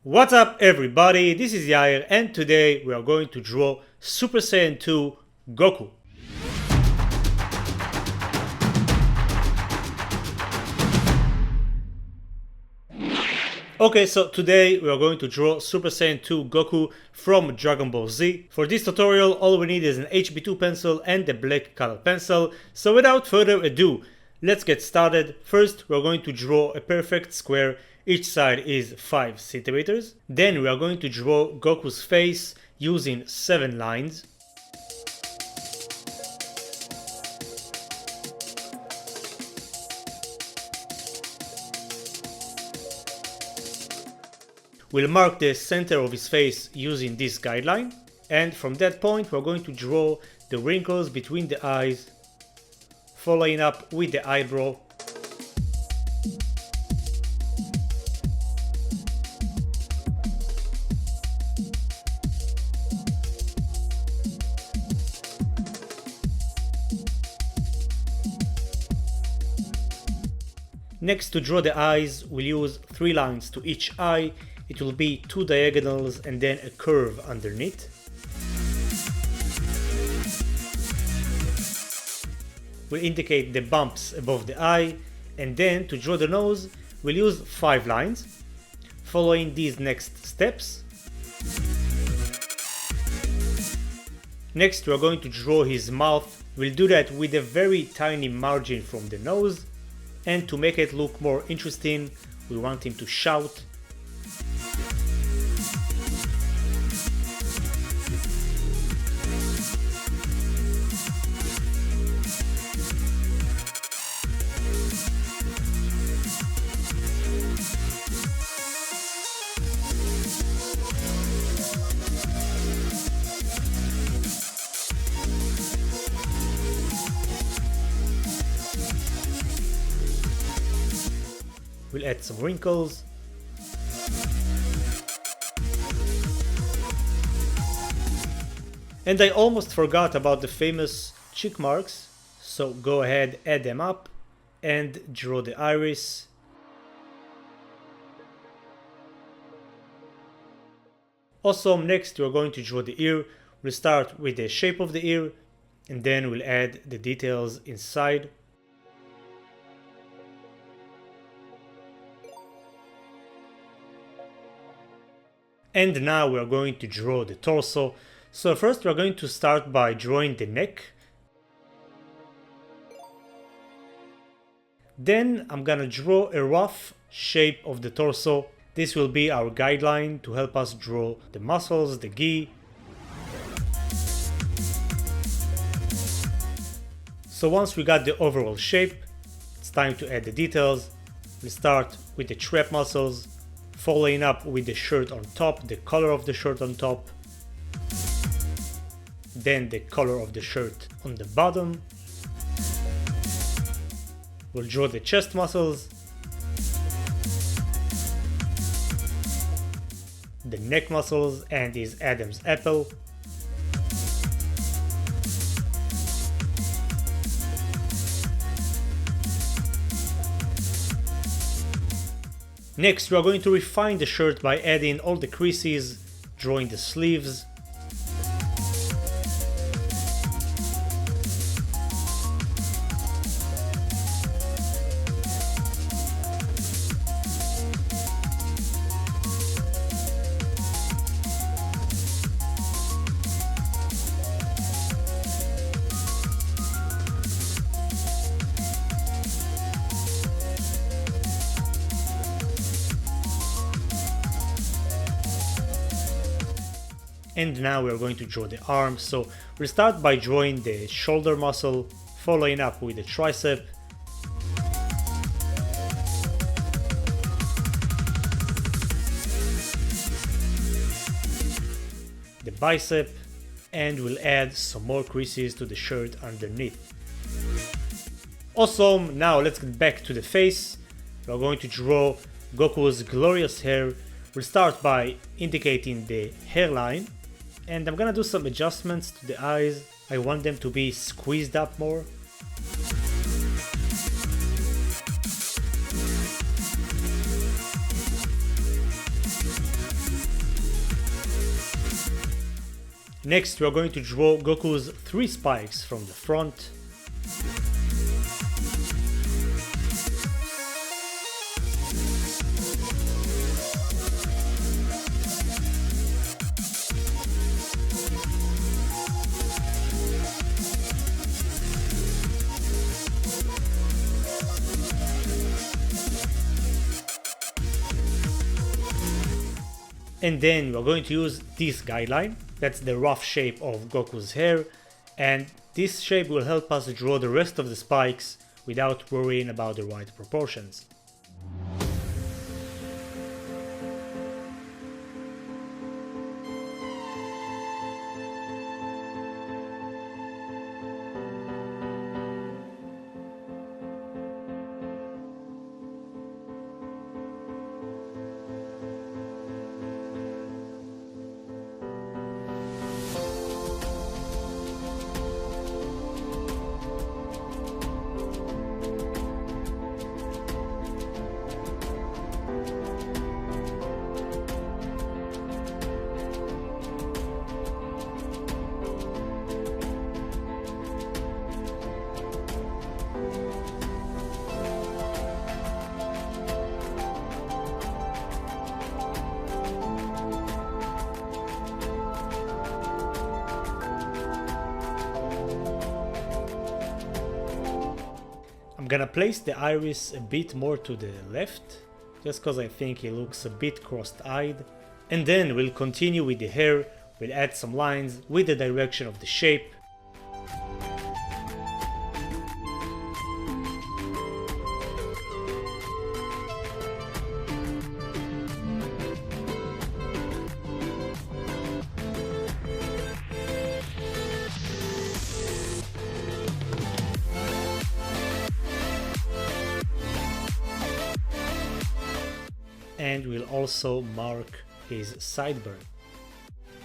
What's up everybody, this is Yair and today we are going to draw Super Saiyan 2 Goku. Okay, so today we are going to draw Super Saiyan 2 Goku from Dragon Ball Z. For this tutorial all we need is an HB2 pencil and a black color pencil. So without further ado, let's get started. First we are going to draw a perfect square. Each side is 5 centimeters. Then we are going to draw Goku's face using 7 lines. We'll mark the center of his face using this guideline. And from that point we're going to draw the wrinkles between the eyes, following up with the eyebrow. Next, to draw the eyes, we'll use 3 lines to each eye. It will be 2 diagonals and then a curve underneath. We'll indicate the bumps above the eye, and then to draw the nose, we'll use 5 lines, following these next steps. Next, we are going to draw his mouth. We'll do that with a very tiny margin from the nose. And to make it look more interesting, we want him to shout. We'll add some wrinkles. And I almost forgot about the famous cheek marks, so go ahead, add them up and draw the iris. Awesome, next we're going to draw the ear. We'll start with the shape of the ear and then we'll add the details inside. And now we are going to draw the torso. So first we are going to start by drawing the neck. Then I'm gonna draw a rough shape of the torso. This will be our guideline to help us draw the muscles, the gi. So once we got the overall shape, it's time to add the details. We start with the trap muscles, following up with the shirt on top, the color of the shirt on top, then the color of the shirt on the bottom. We'll draw the chest muscles, the neck muscles and his Adam's apple. Next, we are going to refine the shirt by adding all the creases, drawing the sleeves, and now we're going to draw the arms. So we'll start by drawing the shoulder muscle, following up with the tricep, the bicep, and we'll add some more creases to the shirt underneath. Awesome, now let's get back to the face. We're going to draw Goku's glorious hair. We'll start by indicating the hairline. And I'm gonna do some adjustments to the eyes. I want them to be squeezed up more. Next we are going to draw Goku's 3 spikes from the front. And then we're going to use this guideline, that's the rough shape of Goku's hair, and this shape will help us draw the rest of the spikes without worrying about the right proportions. I'm gonna place the iris a bit more to the left, just cause I think he looks a bit crossed-eyed. And then we'll continue with the hair, we'll add some lines with the direction of the shape. And we'll also mark his sideburn.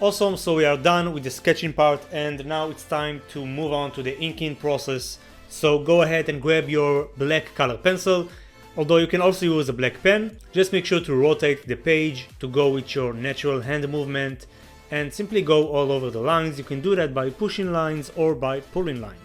Awesome, so we are done with the sketching part and now it's time to move on to the inking process. So go ahead and grab your black color pencil, although you can also use a black pen. Just make sure to rotate the page to go with your natural hand movement and simply go all over the lines. You can do that by pushing lines or by pulling lines.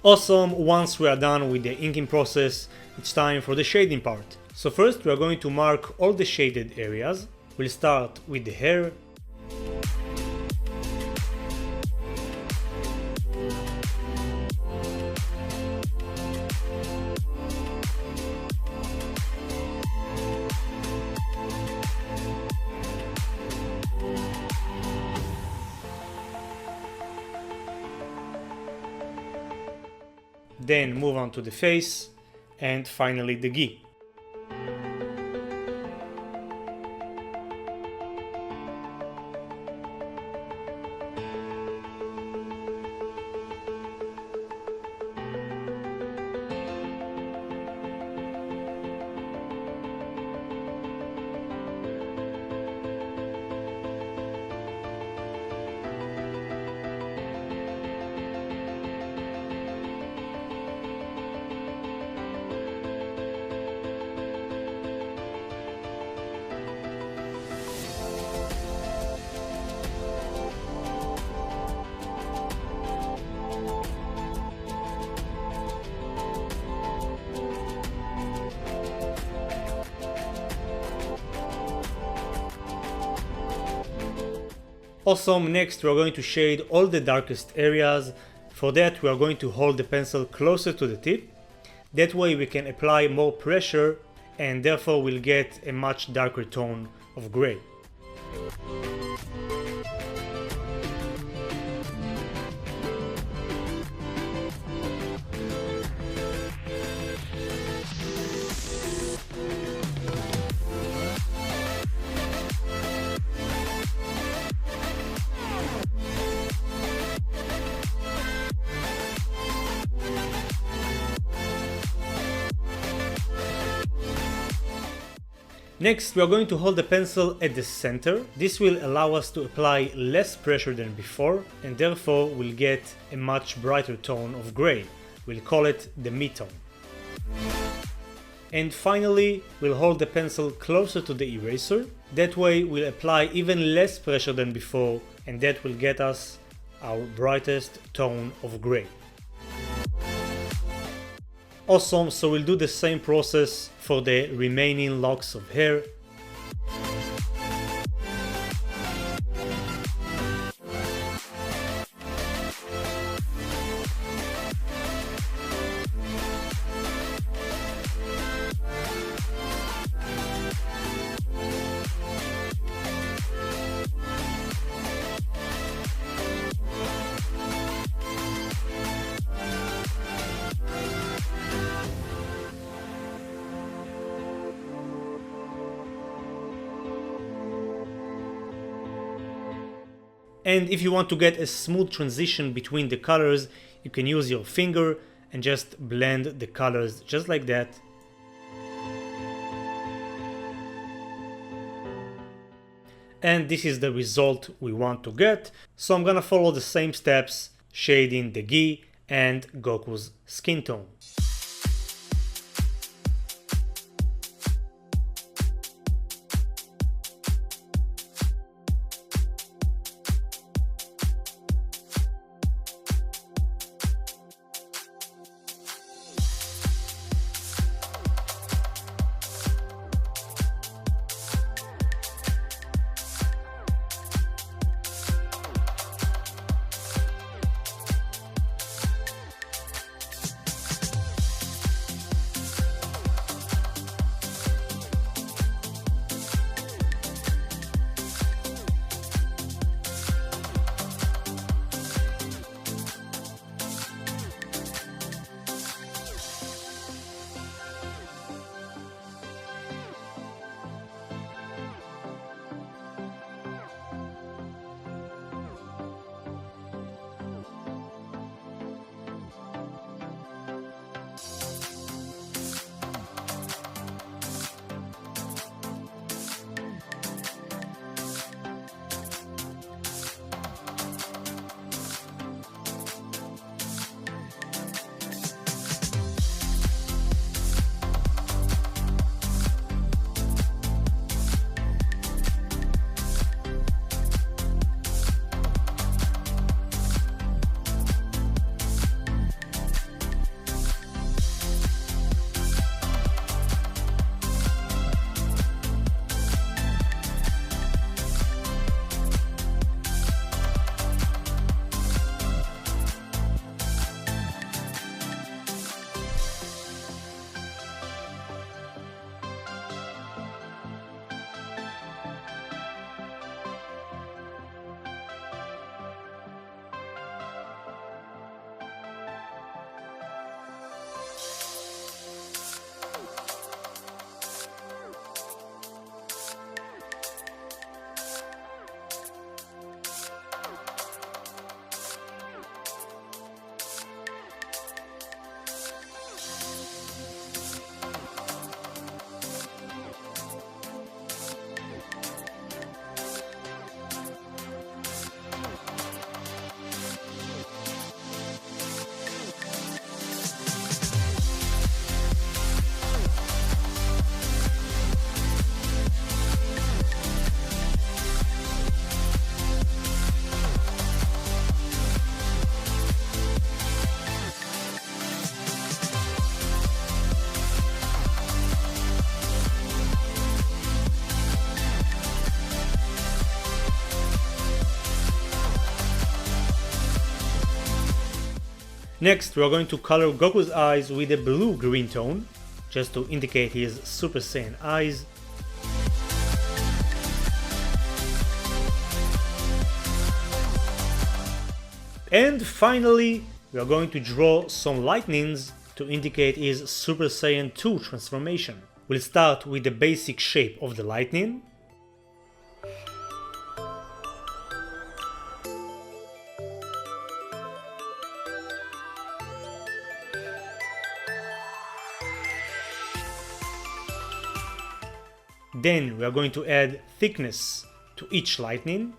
Awesome, once we are done with the inking process, it's time for the shading part. So first we are going to mark all the shaded areas. We'll start with the hair. Then move on to the face, and finally the gi. Awesome, next we are going to shade all the darkest areas. For that we are going to hold the pencil closer to the tip. That way we can apply more pressure and therefore we'll get a much darker tone of gray. Next, we are going to hold the pencil at the center. This will allow us to apply less pressure than before and therefore we'll get a much brighter tone of gray. We'll call it the mid-tone. And finally, we'll hold the pencil closer to the eraser. That way we'll apply even less pressure than before, and that will get us our brightest tone of gray. Awesome, so we'll do the same process for the remaining locks of hair. And if you want to get a smooth transition between the colors, you can use your finger and just blend the colors just like that. And this is the result we want to get. So I'm gonna follow the same steps, shading the gi and Goku's skin tone. Next, we are going to color Goku's eyes with a blue-green tone, just to indicate his Super Saiyan eyes. And finally, we are going to draw some lightnings to indicate his Super Saiyan 2 transformation. We'll start with the basic shape of the lightning. Then we are going to add thickness to each lightning.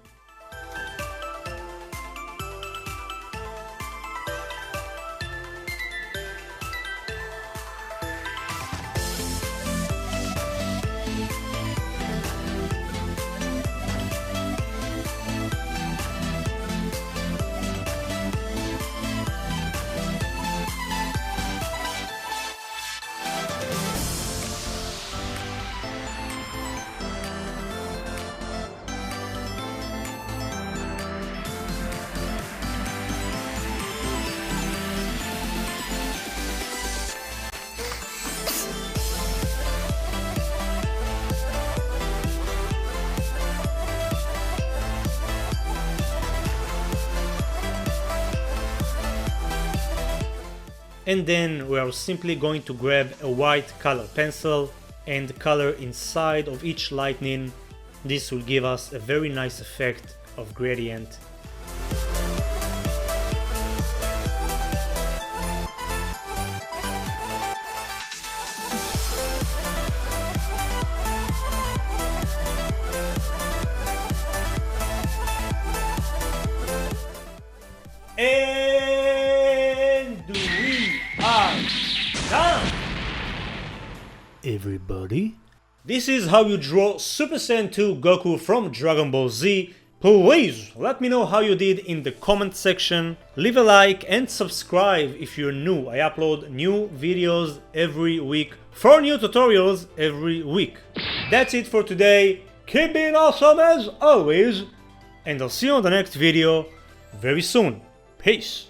and then we are simply going to grab a white color pencil and color inside of each lightning. This will give us a very nice effect of gradient. And we are done! Everybody? This is how you draw Super Saiyan 2 Goku from Dragon Ball Z. Please let me know how you did in the comment section. Leave a like and subscribe if you're new. I upload new videos every week, 4 new tutorials every week. That's it for today. Keep being awesome as always, and I'll see you on the next video very soon. Peace.